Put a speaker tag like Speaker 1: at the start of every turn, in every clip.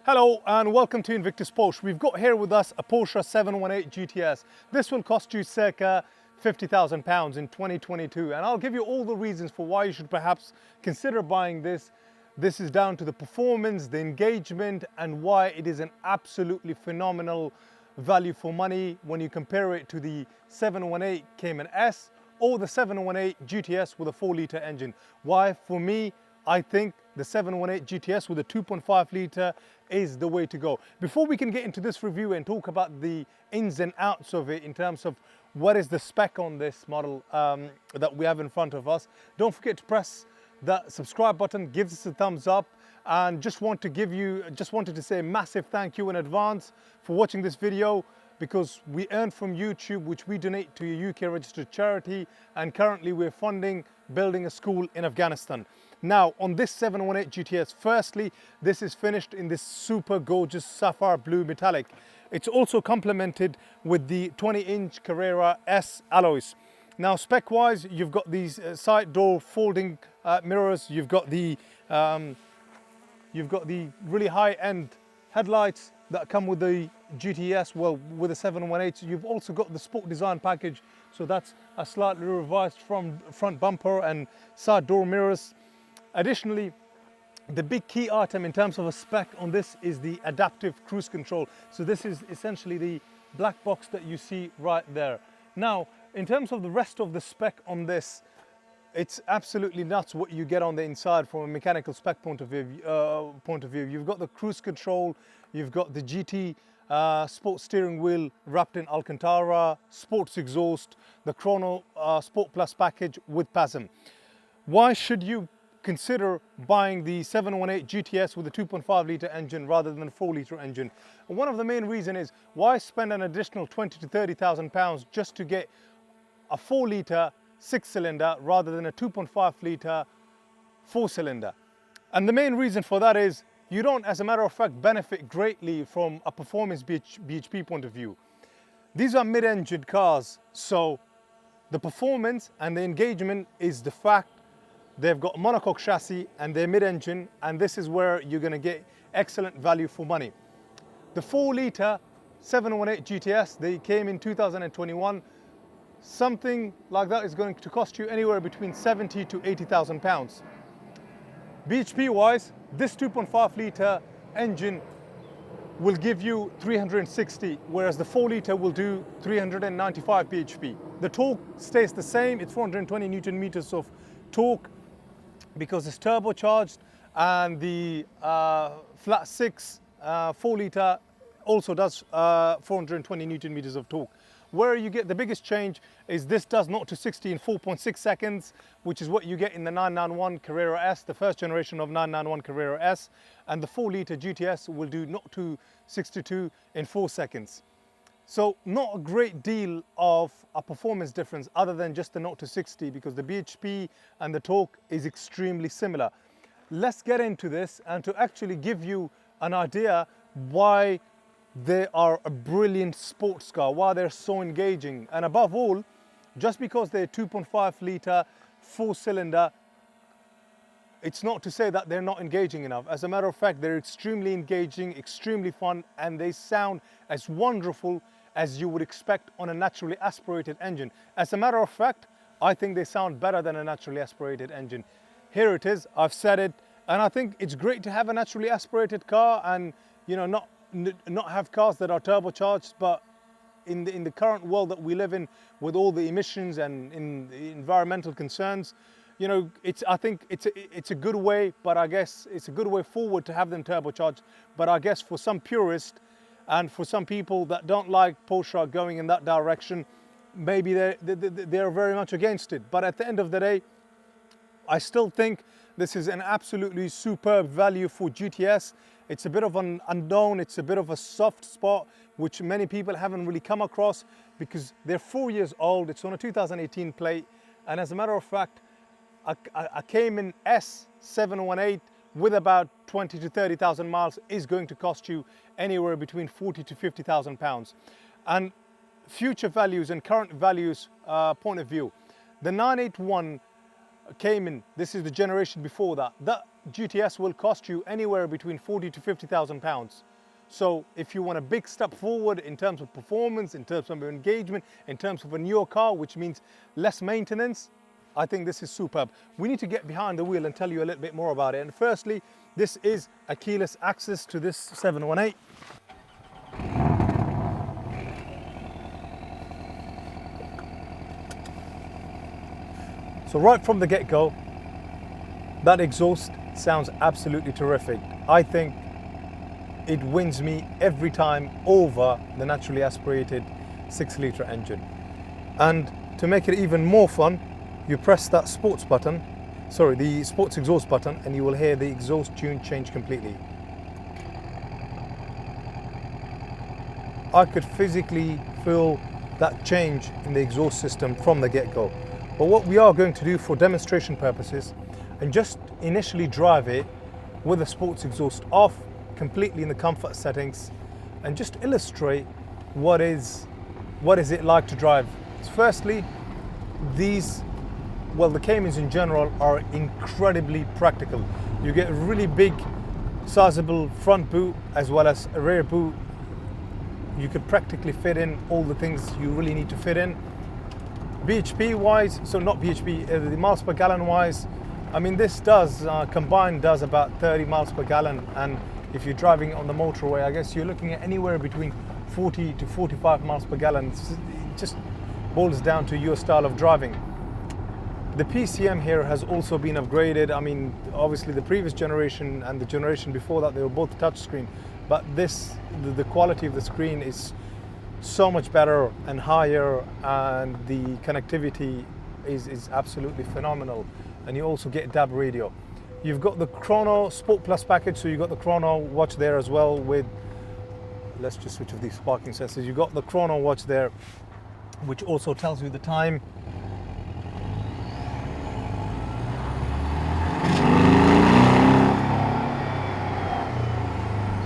Speaker 1: Hello and welcome to Invictus Porsche. We've got here with us a Porsche 718 GTS. This will cost you circa £50,000 in 2022, and I'll give you all the reasons for why you should perhaps consider buying this. This is down to the performance, the engagement, and why it is an absolutely phenomenal value for money when you compare it to the 718 Cayman S or the 718 GTS with a 4-litre engine. Why? For me, I think the 718 GTS with a 2.5 litre is the way to go. Before we can get into this review and talk about the ins and outs of it in terms of what is the spec on this model that we have in front of us, don't forget to press that subscribe button, give us a thumbs up, and just wanted to say a massive thank you in advance for watching this video, because we earn from YouTube, which we donate to a UK registered charity, and currently we're funding building a school in Afghanistan. Now, on this 718 GTS, firstly, this is finished in this super gorgeous sapphire blue metallic. It's also complemented with the 20-inch Carrera S alloys. Now, spec-wise, you've got these side door folding mirrors. You've got the really high-end headlights that come with the GTS, well, with the 718. You've also got the sport design package, so that's a slightly revised front bumper and side door mirrors. Additionally, the big key item in terms of a spec on this is the adaptive cruise control. So this is essentially the black box that you see right there. Now, in terms of the rest of the spec on this, it's absolutely nuts what you get on the inside from a mechanical spec point of view. You've got the cruise control, you've got the GT sport steering wheel wrapped in Alcantara, sports exhaust, the Chrono Sport Plus package with PASM. Why should you consider buying the 718 GTS with a 2.5 litre engine rather than a 4-litre engine? And one of the main reasons is, why spend an additional £20,000 to £30,000 just to get a 4-litre 6-cylinder rather than a 2.5 litre 4-cylinder? And the main reason for that is you don't, as a matter of fact, benefit greatly from a performance BHP point of view. These are mid-engine cars, so the performance and the engagement is the fact. They've got monocoque chassis and they're mid-engine, and this is where you're going to get excellent value for money. The 4-litre 718 GTS, they came in 2021. Something like that is going to cost you anywhere between £70,000 to £80,000. BHP wise, this 2.5 litre engine will give you 360, whereas the 4-litre will do 395 BHP. The torque stays the same. It's 420 Newton meters of torque because it's turbocharged, and the flat 6 4-litre also does 420 Newton meters of torque. Where you get the biggest change is this does 0 to 60 in 4.6 seconds, which is what you get in the 991 Carrera S, the first generation of 991 Carrera S, and the 4-litre GTS will do 0 to 62 in 4 seconds. So not a great deal of a performance difference other than just the 0 to 60, because the BHP and the torque is extremely similar. Let's get into this and to actually give you an idea why they are a brilliant sports car, why they're so engaging. And above all, just because they're 2.5 litre 4-cylinder, it's not to say that they're not engaging enough. As a matter of fact, they're extremely engaging, extremely fun, and they sound as wonderful as you would expect on a naturally aspirated engine. As a matter of fact, I think they sound better than a naturally aspirated engine. Here it is, I've said it, and I think it's great to have a naturally aspirated car and, you know, not have cars that are turbocharged. But in the current world that we live in, with all the emissions and in the environmental concerns, you know, I think it's a good way, but I guess it's a good way forward to have them turbocharged. But I guess for some purists and for some people that don't like Porsche going in that direction, maybe they're very much against it. But at the end of the day, I still think this is an absolutely superb value for GTS. It's a bit of an unknown, it's a bit of a soft spot, which many people haven't really come across because they're 4 years old. It's on a 2018 plate. And as a matter of fact, a Cayman S 718 with about 20,000 to 30,000 miles is going to cost you anywhere between £40,000 to £50,000. And future values and current values point of view, the 981 Cayman, this is the generation before that, that GTS will cost you anywhere between 40 to 50,000 pounds. So if you want a big step forward in terms of performance, in terms of engagement, in terms of a newer car, which means less maintenance, I think this is superb. We need to get behind the wheel and tell you a little bit more about it. And firstly, this is a keyless access to this 718. So right from the get-go, that exhaust sounds absolutely terrific. I think it wins me every time over the naturally aspirated 6-litre engine. And to make it even more fun, you press that sports button, sorry, the sports exhaust button, and you will hear the exhaust tune change completely. I could physically feel that change in the exhaust system from the get-go. But what we are going to do for demonstration purposes, and just initially drive it with the sports exhaust off, completely in the comfort settings, and just illustrate what is it like to drive. Firstly, the Caymans in general are incredibly practical. You get a really big, sizable front boot as well as a rear boot. You could practically fit in all the things you really need to fit in. BHP wise, so not BHP, the miles per gallon wise, I mean this does, combined does about 30 miles per gallon, and if you're driving on the motorway, I guess you're looking at anywhere between 40 to 45 miles per gallon. It just boils down to your style of driving. The PCM here has also been upgraded. I mean, obviously the previous generation and the generation before that, they were both touchscreen, but the quality of the screen is so much better and higher, and the connectivity is absolutely phenomenal. And you also get DAB radio. You've got the Chrono Sport Plus package, so you've got the Chrono watch there as well with, let's just switch off these parking sensors. You've got the Chrono watch there, which also tells you the time.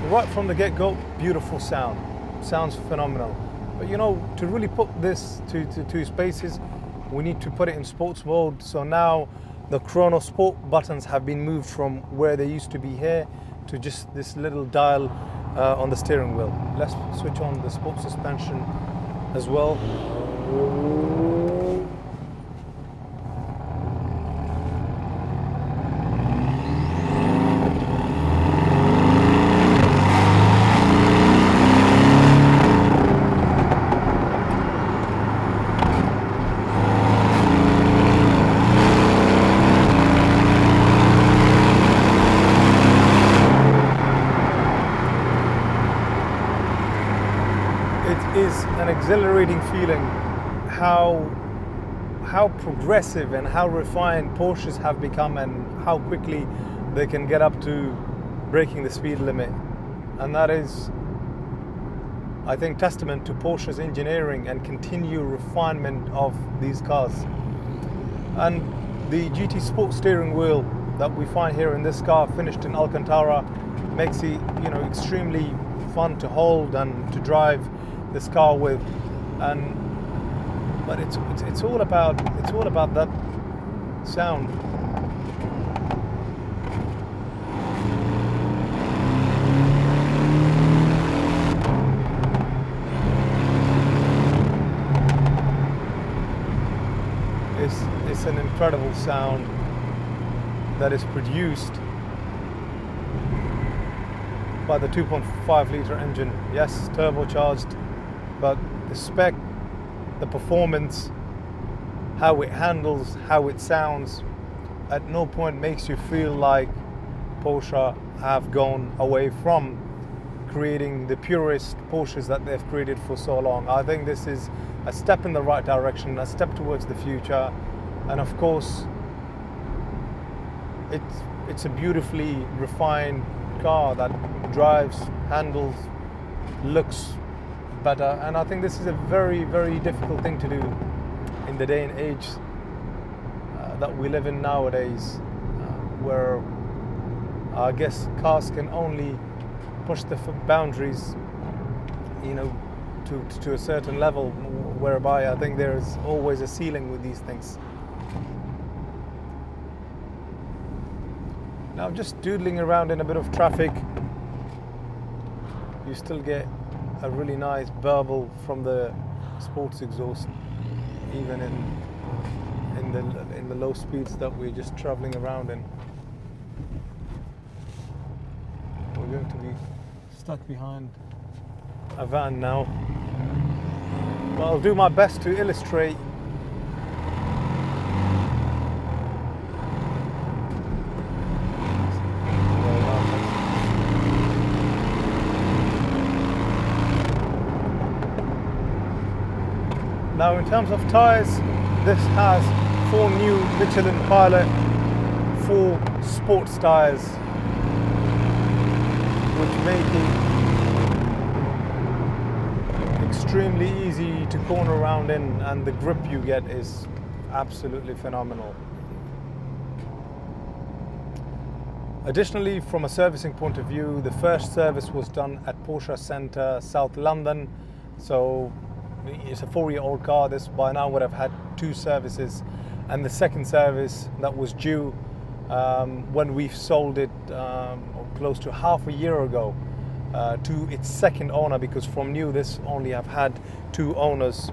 Speaker 1: So right from the get-go, beautiful sound. Sounds phenomenal. But you know, to really put this to its basis, we need to put it in sports mode. So now the Chrono Sport buttons have been moved from where they used to be here to just this little dial on the steering wheel. Let's switch on the sport suspension as well. Is an exhilarating feeling how progressive and how refined Porsches have become, and how quickly they can get up to breaking the speed limit. And that is, I think, testament to Porsche's engineering and continued refinement of these cars. And the GT Sport steering wheel that we find here in this car, finished in Alcantara, makes it, you know, extremely fun to hold and to drive this car with. But it's all about that sound. It's an incredible sound that is produced by the 2.5 litre engine. Yes, turbocharged, but the spec, the performance, how it handles, how it sounds, at no point makes you feel like Porsche have gone away from creating the purest Porsches that they've created for so long. I think this is a step in the right direction, a step towards the future, and of course it's a beautifully refined car that drives, handles, looks better, and I think this is a very, very difficult thing to do in the day and age that we live in nowadays, where I guess cars can only push the boundaries, you know, to a certain level, whereby I think there's always a ceiling with these things. Now just doodling around in a bit of traffic, you still get a really nice burble from the sports exhaust, even in the low speeds that we're just traveling around in. We're going to be stuck behind a van now. But I'll do my best to illustrate Now in terms of tyres, this has 4 new Michelin Pilot 4 sports tyres, which make it extremely easy to corner around in, and the grip you get is absolutely phenomenal. Additionally, from a servicing point of view, the first service was done at Porsche Centre, South London, so it's a 4-year-old car. This by now would have had 2 services, and the second service that was due when we sold it close to half a year ago to its second owner, because from new this only have had 2 owners.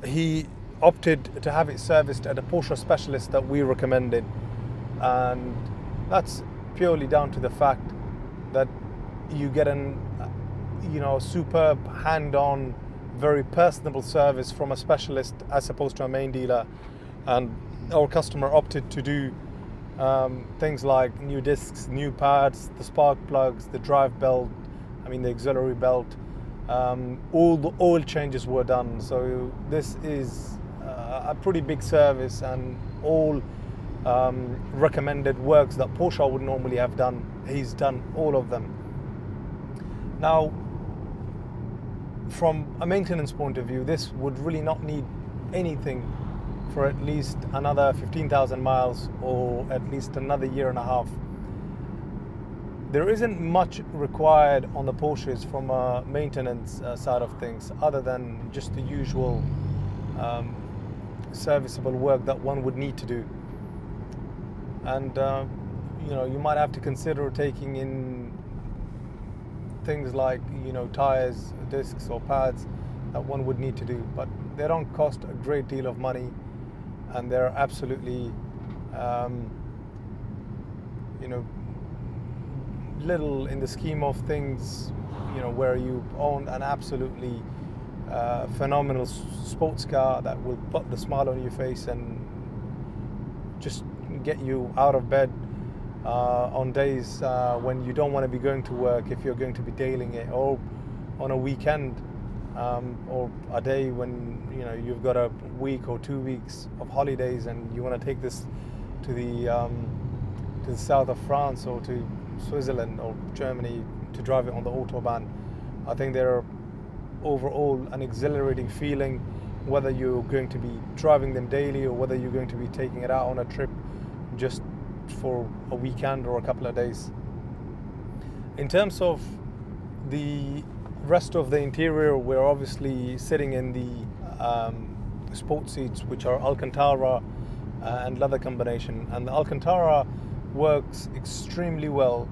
Speaker 1: He opted to have it serviced at a Porsche specialist that we recommended, and that's purely down to the fact that you get an superb hand-on, very personable service from a specialist as opposed to a main dealer. And our customer opted to do things like new discs, new pads, the spark plugs, the drive belt, the auxiliary belt, all the oil changes were done. So this is a pretty big service, and all recommended works that Porsche would normally have done, he's done all of them. Now, from a maintenance point of view, this would really not need anything for at least another 15,000 miles, or at least another year and a half. There isn't much required on the Porsches from a maintenance side of things, other than just the usual serviceable work that one would need to do. And you might have to consider taking in things like tires, discs or pads that one would need to do, but they don't cost a great deal of money, and they're absolutely little in the scheme of things, where you own an absolutely phenomenal sports car that will put the smile on your face and just get you out of bed on days when you don't want to be going to work, if you're going to be dailing it, or on a weekend, or a day when you've got a week or 2 weeks of holidays and you want to take this to the south of France or to Switzerland or Germany to drive it on the Autobahn. I think they're overall an exhilarating feeling, whether you're going to be driving them daily or whether you're going to be taking it out on a trip just for a weekend or a couple of days. In terms of the rest of the interior, we're obviously sitting in the sports seats, which are Alcantara and leather combination, and the Alcantara works extremely well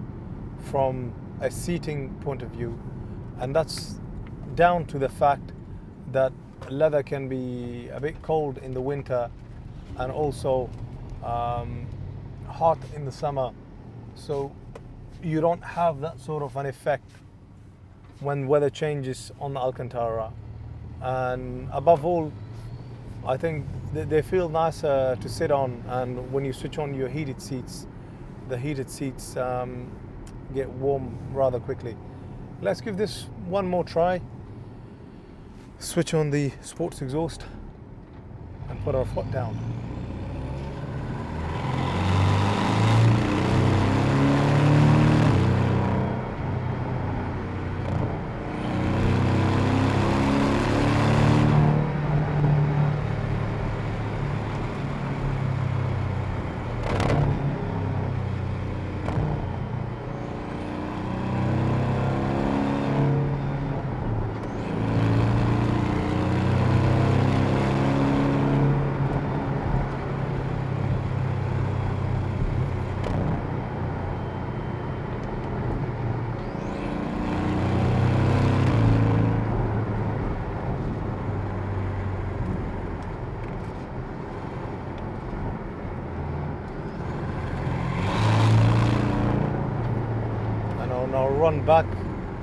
Speaker 1: from a seating point of view, and that's down to the fact that leather can be a bit cold in the winter and also hot in the summer, so you don't have that sort of an effect when weather changes on the Alcantara. And above all, I think they feel nicer to sit on, and when you switch on your heated seats, the heated seats get warm rather quickly. Let's give this one more try. Switch on the sports exhaust and put our foot down. on our run back,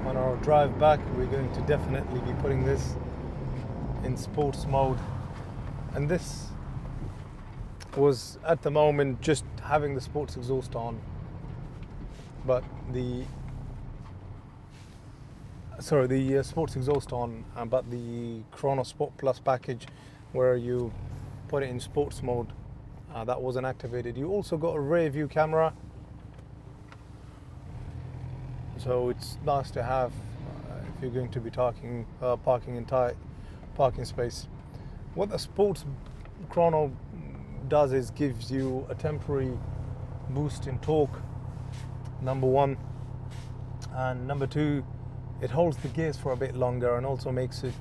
Speaker 1: on our drive back, we're going to definitely be putting this in sports mode. And this was at the moment just having the sports exhaust on, but the sports exhaust on, but the Chrono Sport Plus package, where you put it in sports mode, that wasn't activated. You also got a rear view camera, so it's nice to have if you're going to be parking in tight parking space. What the sports Chrono does is gives you a temporary boost in torque, number one, and number two, it holds the gears for a bit longer and also makes it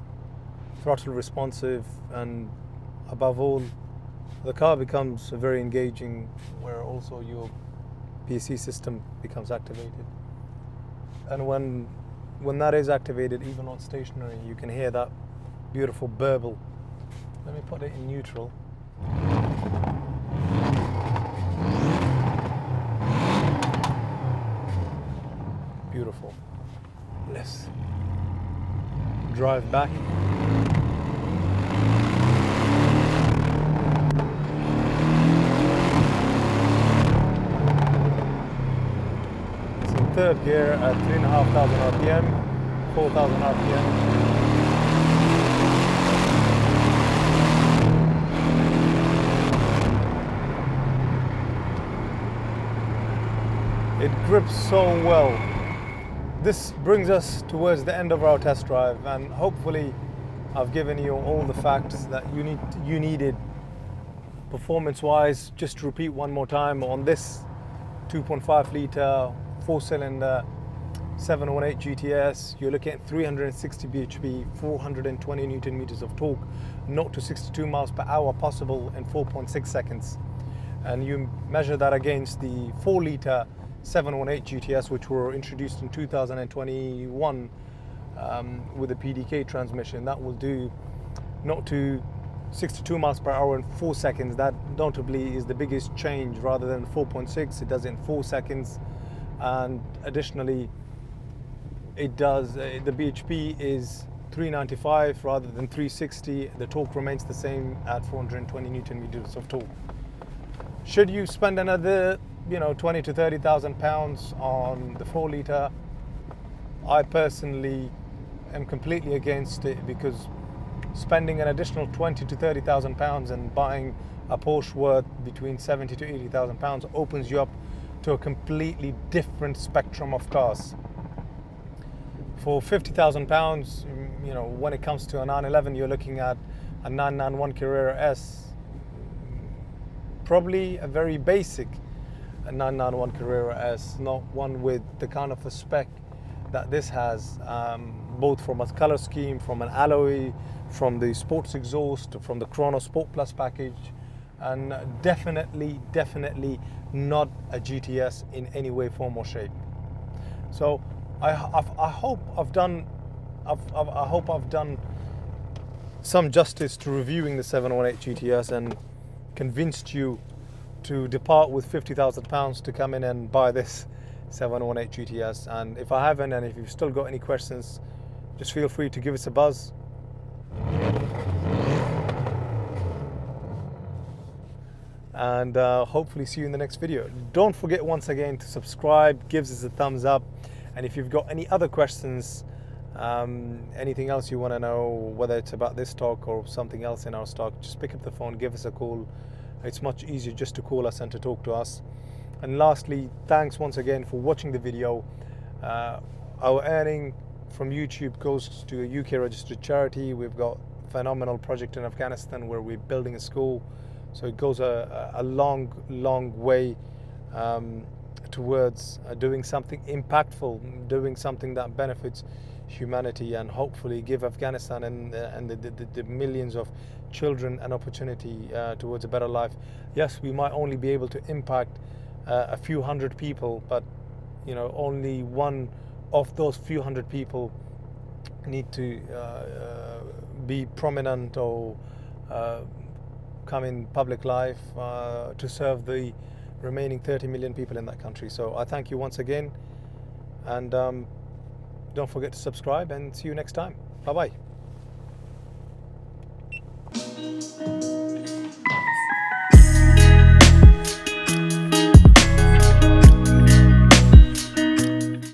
Speaker 1: throttle responsive, and above all, the car becomes very engaging, where also your PC system becomes activated. And when that is activated, even on stationary, you can hear that beautiful burble. Let me put it in neutral. Beautiful. Let's drive back. It's in third gear at 3,500 RPM, 4,000 RPM. It grips so well. This brings us towards the end of our test drive, and hopefully I've given you all the facts that you needed performance-wise. Just to repeat one more time, on this 2.5 litre 4-cylinder 718 GTS, you're looking at 360 bhp, 420 newton meters of torque, 0 to 62 miles per hour possible in 4.6 seconds. And you measure that against the 4 litre 718 GTS, which were introduced in 2021 with a PDK transmission. That will do 0 to 62 miles per hour in 4 seconds. That notably is the biggest change. Rather than 4.6, it does it in 4 seconds. And additionally, it does the BHP is 395 rather than 360. The torque remains the same at 420 newton meters of torque. Should you spend another 20 to 30,000 pounds on the 4 litre, I personally am completely against it, because spending an additional 20 to 30,000 pounds and buying a Porsche worth between 70 to 80,000 pounds opens you up to a completely different spectrum of cars. For 50,000 pounds, when it comes to a 911, you're looking at a 991 Carrera S, probably a very basic a 991 Carrera S, not one with the kind of a spec that this has, both from a color scheme, from an alloy, from the sports exhaust, from the Chrono Sport Plus package, and definitely not a GTS in any way, form or shape. So I hope I've done some justice to reviewing the 718 GTS and convinced you to depart with 50,000 pounds to come in and buy this 718 GTS. And if I haven't, and if you've still got any questions, just feel free to give us a buzz. And hopefully see you in the next video. Don't forget once again to subscribe, gives us a thumbs up. And if you've got any other questions, anything else you want to know, whether it's about this stock or something else in our stock, just pick up the phone, give us a call. It's much easier just to call us and to talk to us. And lastly, thanks once again for watching the video. Our earning from YouTube goes to a UK registered charity. We've got a phenomenal project in Afghanistan where we're building a school. So it goes a long way towards doing something impactful, doing something that benefits humanity, and hopefully give Afghanistan and the millions of children an opportunity towards a better life. Yes, we might only be able to impact a few hundred people, but only one of those few hundred people need to be prominent or come in public life to serve the remaining 30 million people in that country. So I thank you once again. And don't forget to subscribe, and see you next time. Bye bye.